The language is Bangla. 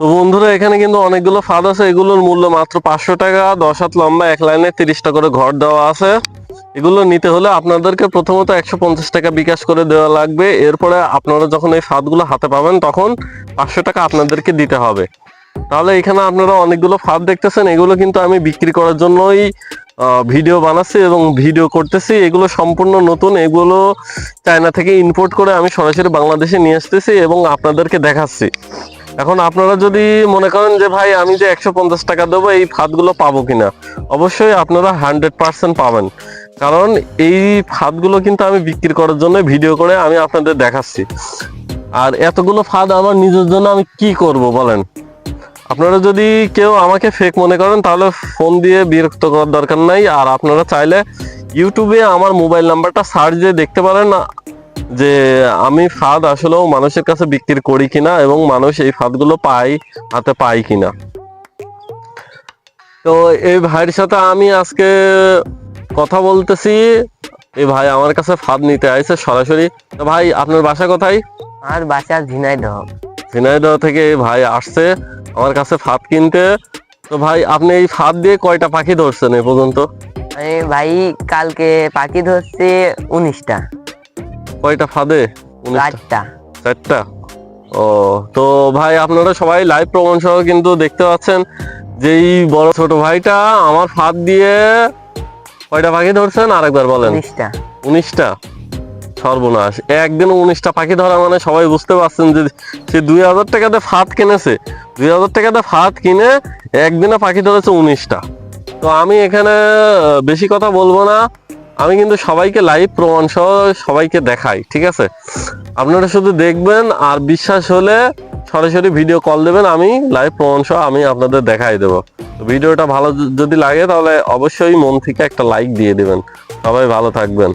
তো বন্ধুরা, এখানে কিন্তু অনেকগুলো ফাঁদ আছে। এগুলোর মূল্য মাত্র 500 টাকা। 10 হাত লম্বা, এক লাইনে 30টা করে ঘর দেওয়া আছে। এগুলো নিতে হলে আপনাদেরকে প্রথমত 150 টাকা বিকাশ করে দেওয়া লাগবে। এরপরে আপনারা যখন এই ফাঁদগুলো হাতে পাবেন তখন 500 টাকা আপনাদেরকে দিতে হবে। তাহলে এখানে আপনারা অনেকগুলো ফাঁদ দেখতেছেন, এগুলো কিন্তু আমি বিক্রি করার জন্যই ভিডিও বানাচ্ছি এবং ভিডিও করতেছি। এগুলো সম্পূর্ণ নতুন, এগুলো চায়না থেকে ইম্পোর্ট করে আমি সরাসরি বাংলাদেশে নিয়ে আসতেছি এবং আপনাদেরকে দেখাচ্ছি। এখন আপনারা যদি মনে করেন যে ভাই আমি যে 150 টাকা দেবো, এই ফাঁদগুলো পাবো কিনা, অবশ্যই আপনারা 100% পাবেন। কারণ এই ফাঁদগুলো কিন্তু আমি বিক্রি করার জন্য ভিডিও করে আমি আপনাদের দেখাচ্ছি। আর এতগুলো ফাঁদ আমার নিজের জন্য আমি কি করব বলেন? আপনারা যদি কেউ আমাকে ফেক মনে করেন তাহলে ফোন দিয়ে বিরক্ত করার দরকার নাই। আর আপনারা চাইলে ইউটিউবে আমার মোবাইল নাম্বারটা সার্চ দিয়ে দেখতে পারেন যে আমি ফাঁদ আসলেও মানুষের কাছে বিক্রি করি কিনা এবং মানুষ এই ফাঁদগুলো হাতে পায় কিনা। তো এই ভাইয়ের সাথে আমি আজকে কথা বলতেছি। এই ভাই আমার কাছে ফাঁদ নিতে আইছে সরাসরি। তো ভাই, আপনার বাসা কোথায়? আর বাসা ঝিনাইদহ। ঝিনাইদহ থেকে এই ভাই আসছে আমার কাছে ফাঁদ কিনতে। তো ভাই, আপনি এই ফাঁদ দিয়ে কয়টা পাখি ধরছেন এ পর্যন্ত? ভাই কালকে পাখি ধরছে 19টা। কয়টা ফাঁদে? 4টা। 4টা। ও, তো ভাই আপনারা সবাই লাইভ প্রমাণ সহ কিন্তু দেখতে পাচ্ছেন যে এই বড় ছোট ভাইটা আমার ফাঁদ দিয়ে কয়টা পাখি ধরছেন আরেকবার বলেন। 19টা। 19টা। সর্বনাশ! একদিন 19টা পাখি ধরা মানে সবাই বুঝতে পারছেন যে সে 2000 টাকাতে ফাঁদ কিনেছে। 2000 টাকাতে ফাঁদ কিনে একদিনে পাখি ধরেছে 19টা। তো আমি এখানে বেশি কথা বলবো না, আমি কিন্তু সবাইকে লাইভ প্রমাণ সহ সবাইকে দেখাই, ঠিক আছে? আপনারা শুধু দেখবেন আর বিশ্বাস হলে সরাসরি ভিডিও কল দেবেন, আমি লাইভ প্রমাণ সহ আমি আপনাদের দেখাই দেবো। তো ভিডিওটা ভালো যদি লাগে তাহলে অবশ্যই মন থেকে একটা লাইক দিয়ে দিবেন। সবাই ভালো থাকবেন।